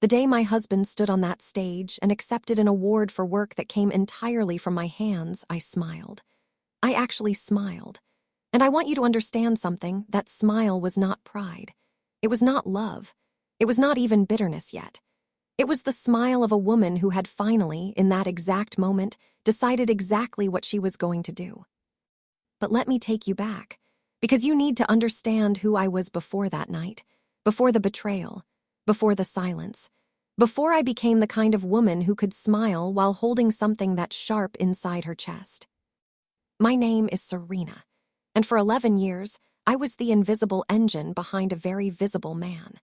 The day my husband stood on that stage and accepted an award for work that came entirely from my hands, I smiled. I actually smiled. And I want you to understand something. That smile was not pride. It was not love. It was not even bitterness yet. It was the smile of a woman who had finally, in that exact moment, decided exactly what she was going to do. But let me take you back, because you need to understand who I was before that night, before the betrayal, before the silence, before I became the kind of woman who could smile while holding something that's sharp inside her chest. My name is Serena, and for 11 years, I was the invisible engine behind a very visible man.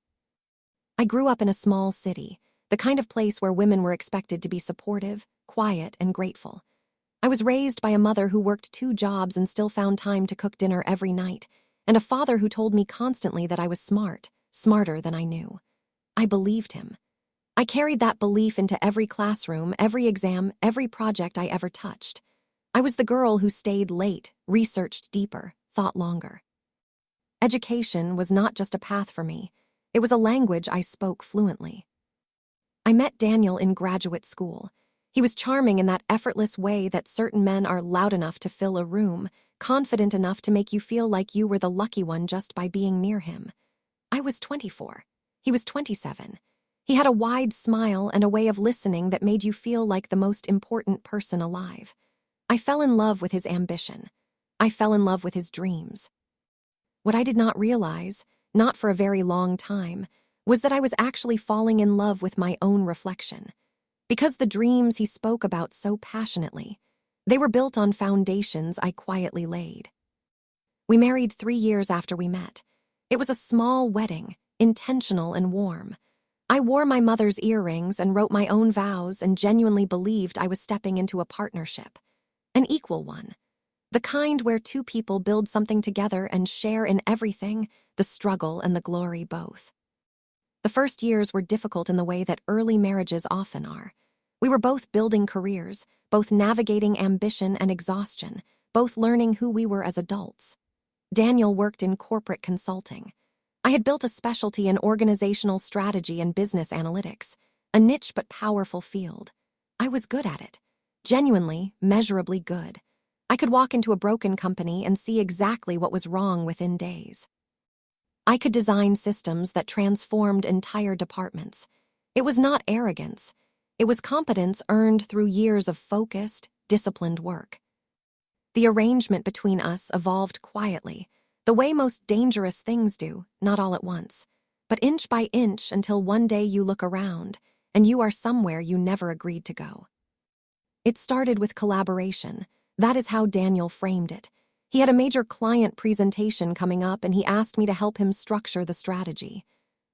I grew up in a small city, the kind of place where women were expected to be supportive, quiet, and grateful. I was raised by a mother who worked 2 jobs and still found time to cook dinner every night, and a father who told me constantly that I was smart, smarter than I knew. I believed him. I carried that belief into every classroom, every exam, every project I ever touched. I was the girl who stayed late, researched deeper, thought longer. Education was not just a path for me. It was a language I spoke fluently. I met Daniel in graduate school. He was charming in that effortless way that certain men are loud enough to fill a room, confident enough to make you feel like you were the lucky one just by being near him. I was 24. He was 27. He had a wide smile and a way of listening that made you feel like the most important person alive. I fell in love with his ambition. I fell in love with his dreams. What I did not realize, not for a very long time, was that I was actually falling in love with my own reflection. Because the dreams he spoke about so passionately, they were built on foundations I quietly laid. We married 3 years after we met. It was a small wedding, intentional and warm. I wore my mother's earrings and wrote my own vows and genuinely believed I was stepping into a partnership. An equal one. The kind where 2 people build something together and share in everything, the struggle and the glory both. The first years were difficult in the way that early marriages often are. We were both building careers, both navigating ambition and exhaustion, both learning who we were as adults. Daniel worked in corporate consulting. I had built a specialty in organizational strategy and business analytics, a niche but powerful field. I was good at it. Genuinely, measurably good. I could walk into a broken company and see exactly what was wrong within days. I could design systems that transformed entire departments. It was not arrogance. It was competence earned through years of focused, disciplined work. The arrangement between us evolved quietly, the way most dangerous things do, not all at once, but inch by inch until one day you look around and you are somewhere you never agreed to go. It started with collaboration. That is how Daniel framed it. He had a major client presentation coming up and he asked me to help him structure the strategy.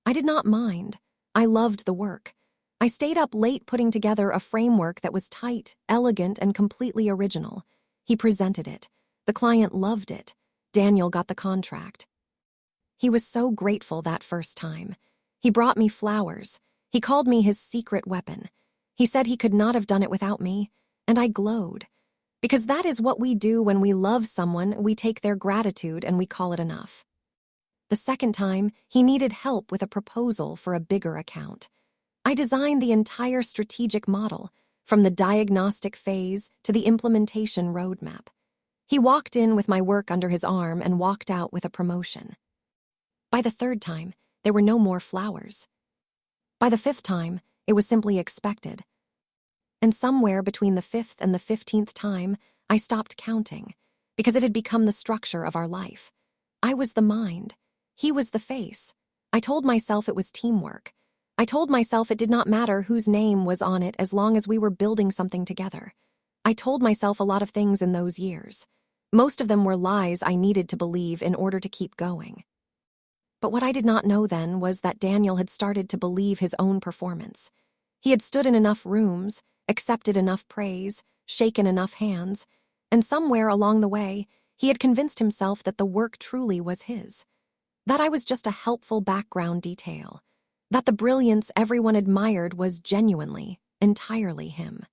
I did not mind. I loved the work. I stayed up late putting together a framework that was tight, elegant, and completely original. He presented it. The client loved it. Daniel got the contract. He was so grateful that first time. He brought me flowers. He called me his secret weapon. He said he could not have done it without me, and I glowed. Because that is what we do when we love someone. We take their gratitude and we call it enough. The second time, he needed help with a proposal for a bigger account. I designed the entire strategic model, from the diagnostic phase to the implementation roadmap. He walked in with my work under his arm and walked out with a promotion. By the third time, there were no more flowers. By the 5th time, it was simply expected. And somewhere between the 5th and the 15th time, I stopped counting, because it had become the structure of our life. I was the mind. He was the face. I told myself it was teamwork. I told myself it did not matter whose name was on it as long as we were building something together. I told myself a lot of things in those years. Most of them were lies I needed to believe in order to keep going. But what I did not know then was that Daniel had started to believe his own performance. He had stood in enough rooms, accepted enough praise, shaken enough hands, and somewhere along the way, he had convinced himself that the work truly was his. That I was just a helpful background detail. That the brilliance everyone admired was genuinely, entirely him.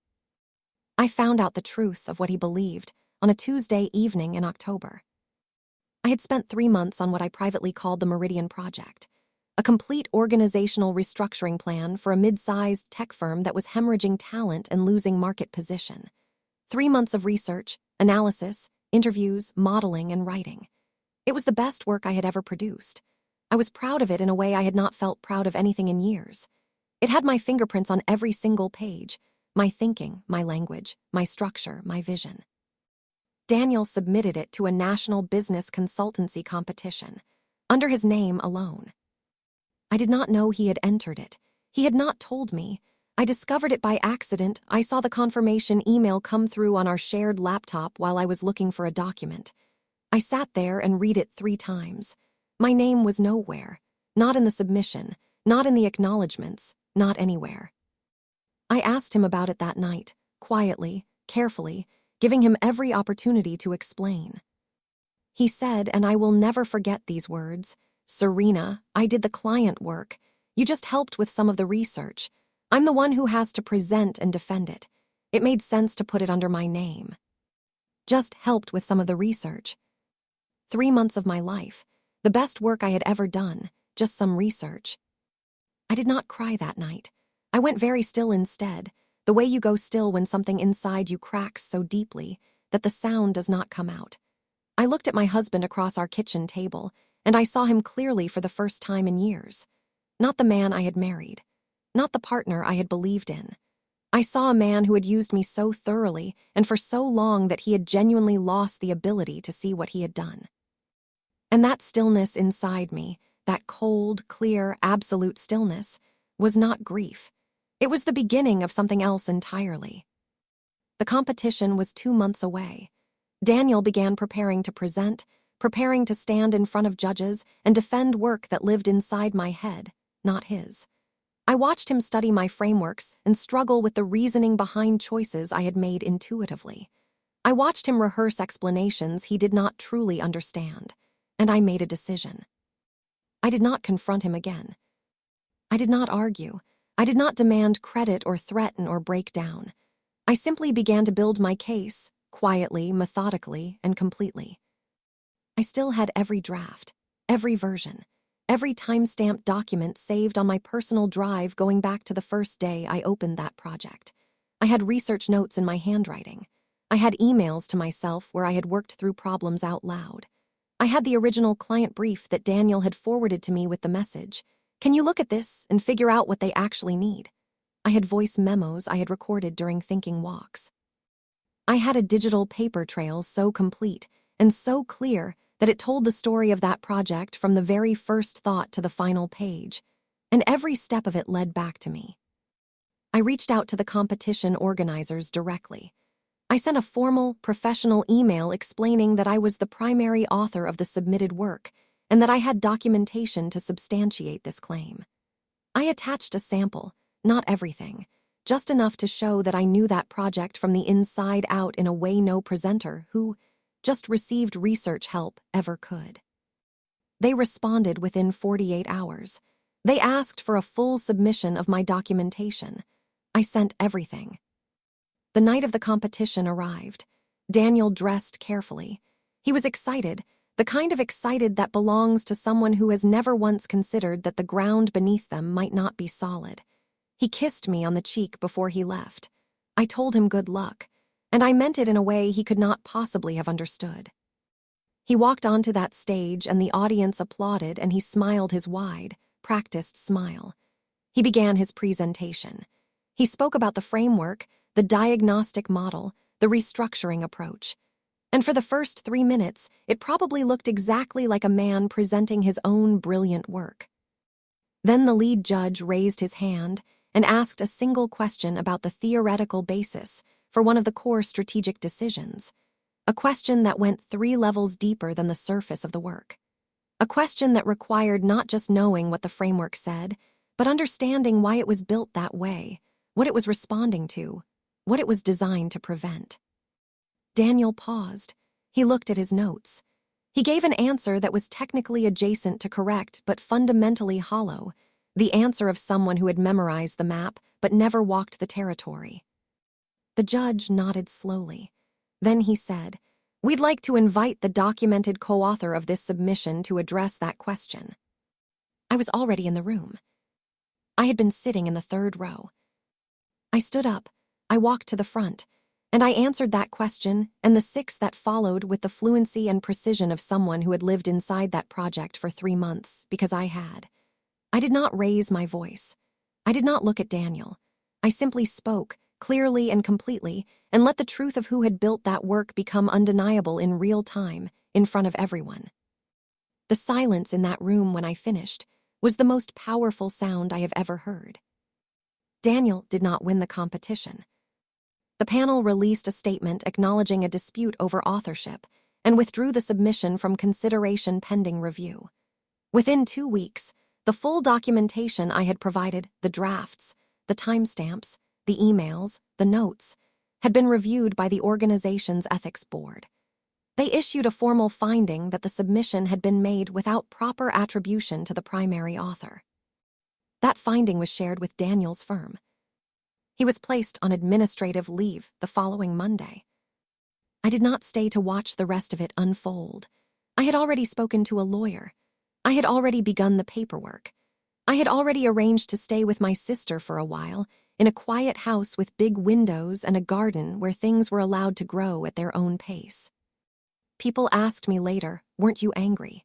I found out the truth of what he believed on a Tuesday evening in October. I had spent 3 months on what I privately called the Meridian Project, a complete organizational restructuring plan for a mid-sized tech firm that was hemorrhaging talent and losing market position. 3 months of research, analysis, interviews, modeling, and writing. It was the best work I had ever produced. I was proud of it in a way I had not felt proud of anything in years. It had my fingerprints on every single page, my thinking, my language, my structure, my vision. Daniel submitted it to a national business consultancy competition, under his name alone. I did not know he had entered it. He had not told me. I discovered it by accident. I saw the confirmation email come through on our shared laptop while I was looking for a document. I sat there and read it 3 times. My name was nowhere, not in the submission, not in the acknowledgments, not anywhere. I asked him about it that night, quietly, carefully, giving him every opportunity to explain. He said, and I will never forget these words, "Serena, I did the client work. You just helped with some of the research. I'm the one who has to present and defend it. It made sense to put it under my name. Just helped with some of the research. 3 months of my life, the best work I had ever done, just some research." I did not cry that night. I went very still instead, the way you go still when something inside you cracks so deeply that the sound does not come out. I looked at my husband across our kitchen table, and I saw him clearly for the first time in years. Not the man I had married, not the partner I had believed in. I saw a man who had used me so thoroughly and for so long that he had genuinely lost the ability to see what he had done. And that stillness inside me, that cold, clear, absolute stillness, was not grief. It was the beginning of something else entirely. The competition was 2 months away. Daniel began preparing to present, preparing to stand in front of judges and defend work that lived inside my head, not his. I watched him study my frameworks and struggle with the reasoning behind choices I had made intuitively. I watched him rehearse explanations he did not truly understand, and I made a decision. I did not confront him again. I did not argue. I did not demand credit or threaten or break down. I simply began to build my case, quietly, methodically, and completely. I still had every draft, every version, every time-stamped document saved on my personal drive going back to the first day I opened that project. I had research notes in my handwriting. I had emails to myself where I had worked through problems out loud. I had the original client brief that Daniel had forwarded to me with the message, "Can you look at this and figure out what they actually need?" I had voice memos I had recorded during thinking walks. I had a digital paper trail so complete and so clear that it told the story of that project from the very first thought to the final page, and every step of it led back to me. I reached out to the competition organizers directly. I sent a formal, professional email explaining that I was the primary author of the submitted work and that I had documentation to substantiate this claim. I attached a sample, not everything, just enough to show that I knew that project from the inside out in a way no presenter who just received research help ever could. They responded within 48 hours. They asked for a full submission of my documentation. I sent everything. The night of the competition arrived. Daniel dressed carefully. He was excited, the kind of excited that belongs to someone who has never once considered that the ground beneath them might not be solid. He kissed me on the cheek before he left. I told him good luck, and I meant it in a way he could not possibly have understood. He walked onto that stage and the audience applauded and he smiled his wide, practiced smile. He began his presentation. He spoke about the framework, the diagnostic model, the restructuring approach. And for the first 3 minutes, it probably looked exactly like a man presenting his own brilliant work. Then the lead judge raised his hand and asked a single question about the theoretical basis for one of the core strategic decisions, a question that went 3 levels deeper than the surface of the work, a question that required not just knowing what the framework said, but understanding why it was built that way, what it was responding to, what it was designed to prevent. Daniel paused. He looked at his notes. He gave an answer that was technically adjacent to correct but fundamentally hollow, the answer of someone who had memorized the map but never walked the territory. The judge nodded slowly. Then he said, "We'd like to invite the documented co-author of this submission to address that question." I was already in the room. I had been sitting in the third row. I stood up, I walked to the front, and I answered that question and the six that followed with the fluency and precision of someone who had lived inside that project for 3 months, because I had. I did not raise my voice. I did not look at Daniel. I simply spoke, clearly and completely, and let the truth of who had built that work become undeniable in real time, in front of everyone. The silence in that room when I finished was the most powerful sound I have ever heard. Daniel did not win the competition. The panel released a statement acknowledging a dispute over authorship and withdrew the submission from consideration pending review. Within 2 weeks, the full documentation I had provided, the drafts, the timestamps, the emails, the notes, had been reviewed by the organization's ethics board. They issued a formal finding that the submission had been made without proper attribution to the primary author. That finding was shared with Daniel's firm. He was placed on administrative leave the following Monday. I did not stay to watch the rest of it unfold. I had already spoken to a lawyer. I had already begun the paperwork. I had already arranged to stay with my sister for a while, in a quiet house with big windows and a garden where things were allowed to grow at their own pace. People asked me later, weren't you angry?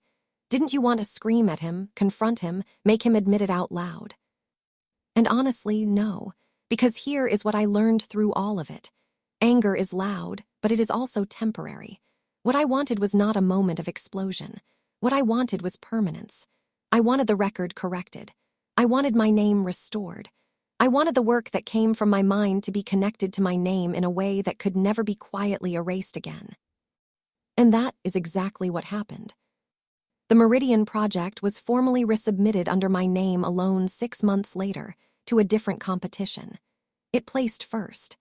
Didn't you want to scream at him, confront him, make him admit it out loud? And honestly, no, because here is what I learned through all of it. Anger is loud, but it is also temporary. What I wanted was not a moment of explosion. What I wanted was permanence. I wanted the record corrected. I wanted my name restored. I wanted the work that came from my mind to be connected to my name in a way that could never be quietly erased again. And that is exactly what happened. The Meridian project was formally resubmitted under my name alone 6 months later to a different competition. It placed first.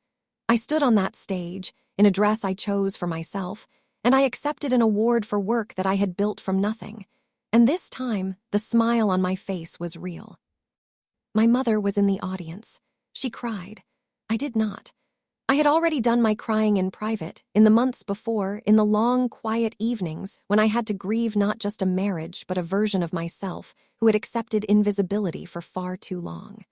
I stood on that stage, in a dress I chose for myself, and I accepted an award for work that I had built from nothing. And this time, the smile on my face was real. My mother was in the audience. She cried. I did not. I had already done my crying in private, in the months before, in the long, quiet evenings when I had to grieve not just a marriage but a version of myself who had accepted invisibility for far too long.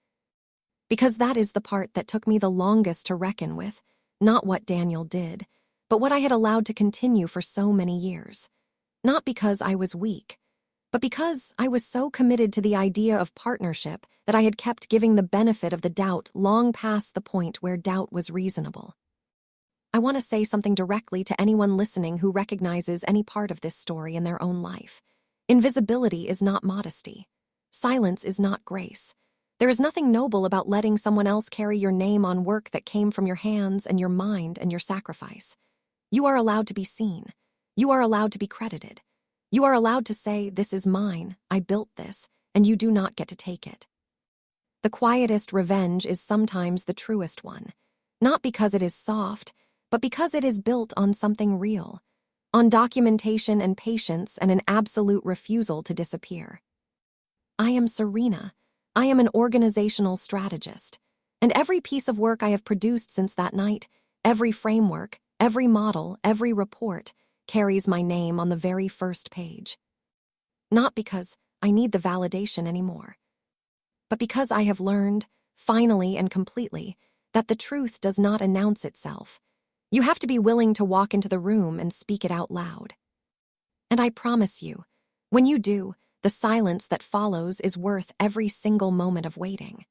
Because that is the part that took me the longest to reckon with, not what Daniel did, but what I had allowed to continue for so many years. Not because I was weak, but because I was so committed to the idea of partnership that I had kept giving the benefit of the doubt long past the point where doubt was reasonable. I want to say something directly to anyone listening who recognizes any part of this story in their own life. Invisibility is not modesty. Silence is not grace. There is nothing noble about letting someone else carry your name on work that came from your hands and your mind and your sacrifice. You are allowed to be seen. You are allowed to be credited. You are allowed to say, this is mine, I built this, and you do not get to take it. The quietest revenge is sometimes the truest one, not because it is soft, but because it is built on something real, on documentation and patience and an absolute refusal to disappear. I am Serena. I am an organizational strategist, and every piece of work I have produced since that night, every framework, every model, every report, carries my name on the very first page. Not because I need the validation anymore, but because I have learned, finally and completely, that the truth does not announce itself. You have to be willing to walk into the room and speak it out loud. And I promise you, when you do, the silence that follows is worth every single moment of waiting.